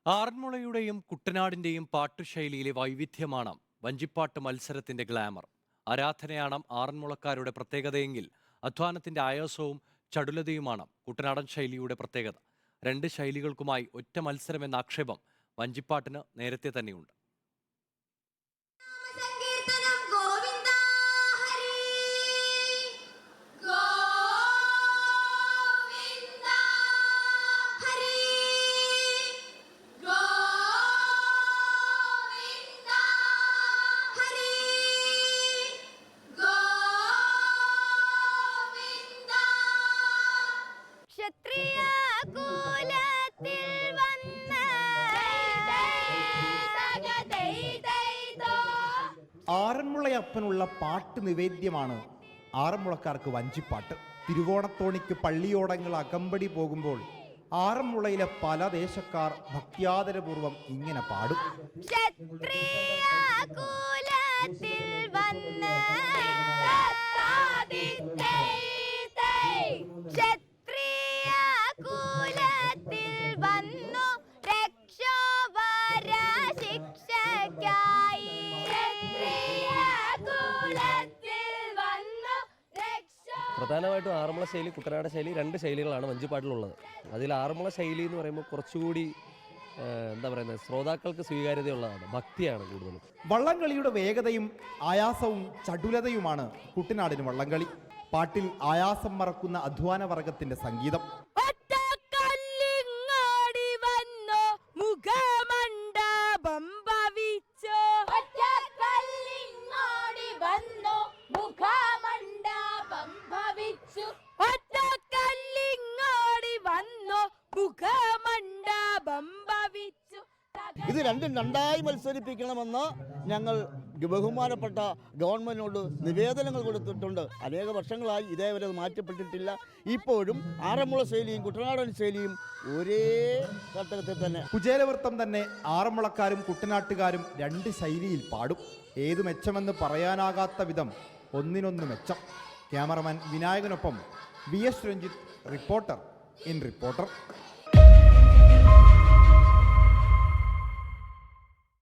ആറന്മുളയുടെയും കുട്ടനാടിന്റെയും പാട്ടുശൈലിയിലെ വൈവിധ്യമാണ് വഞ്ചിപ്പാട്ട് മത്സരത്തിന്റെ ഗ്ലാമർ. ആരാധനയാണ് ആറന്മുളക്കാരുടെ പ്രത്യേകതയെങ്കിൽ അധ്വാനത്തിന്റെ ആയാസവും ചടുലതയുമാണ് കുട്ടനാടൻ ശൈലിയുടെ പ്രത്യേകത. രണ്ട് ശൈലികൾക്കുമായി ഒറ്റ മത്സരമെന്ന ആക്ഷേപം വഞ്ചിപ്പാട്ടിന് നേരത്തെ തന്നെയുണ്ട്. ആറന്മുളയപ്പനുള്ള പാട്ട് നിവേദ്യമാണ് ആറന്മുളക്കാർക്ക് വഞ്ചിപ്പാട്ട്. തിരുവോണത്തോണിക്ക് പള്ളിയോടങ്ങൾ അകമ്പടി പോകുമ്പോൾ ആറന്മുളയിലെ പല ദേശക്കാർ ഭക്തിയാദരപൂർവം ഇങ്ങനെ പാടും. പ്രധാനമായിട്ടും ആറന്മുള ശൈലി, കുട്ടനാട് ശൈലി, രണ്ട് ശൈലികളാണ് വഞ്ചിപ്പാട്ടിലുള്ളത്. അതിൽ ആറന്മുള ശൈലി എന്ന് പറയുമ്പോൾ കുറച്ചുകൂടി എന്താ പറയുന്നത്, ശ്രോതാക്കൾക്ക് സ്വീകാര്യതയുള്ളതാണ്, ഭക്തിയാണ് കൂടുതലും. വള്ളംകളിയുടെ വേഗതയും ആയാസവും ചടുലതയുമാണ് കുട്ടനാടിന് വള്ളംകളി. പാട്ടിൽ ആയാസം മറക്കുന്ന അധ്വാന വർഗത്തിന്റെ സംഗീതം. ഇത് രണ്ടും രണ്ടായി മത്സരിപ്പിക്കണമെന്ന് ഞങ്ങൾ ബഹുമാനപ്പെട്ട ഗവൺമെന്റിനോട് നിവേദനങ്ങൾ കൊടുത്തിട്ടുണ്ട്. അനേക വർഷങ്ങളായി ഇതേവരെ അത് മാറ്റപ്പെട്ടിട്ടില്ല. ഇപ്പോഴും ആറന്മുള ശൈലിയും കുട്ടനാടൻ ശൈലിയും ഒരേ ഘട്ടത്തിൽ തന്നെ. കുചേലവൃത്തം തന്നെ ആറന്മുളക്കാരും കുട്ടനാട്ടുകാരും രണ്ട് ശൈലിയിൽ പാടും. ഏതു മെച്ചമെന്ന് പറയാനാകാത്ത വിധം ഒന്നിനൊന്ന് മെച്ചം. ക്യാമറമാൻ വിനായകനൊപ്പം VS Ranjith, reporter in reporter.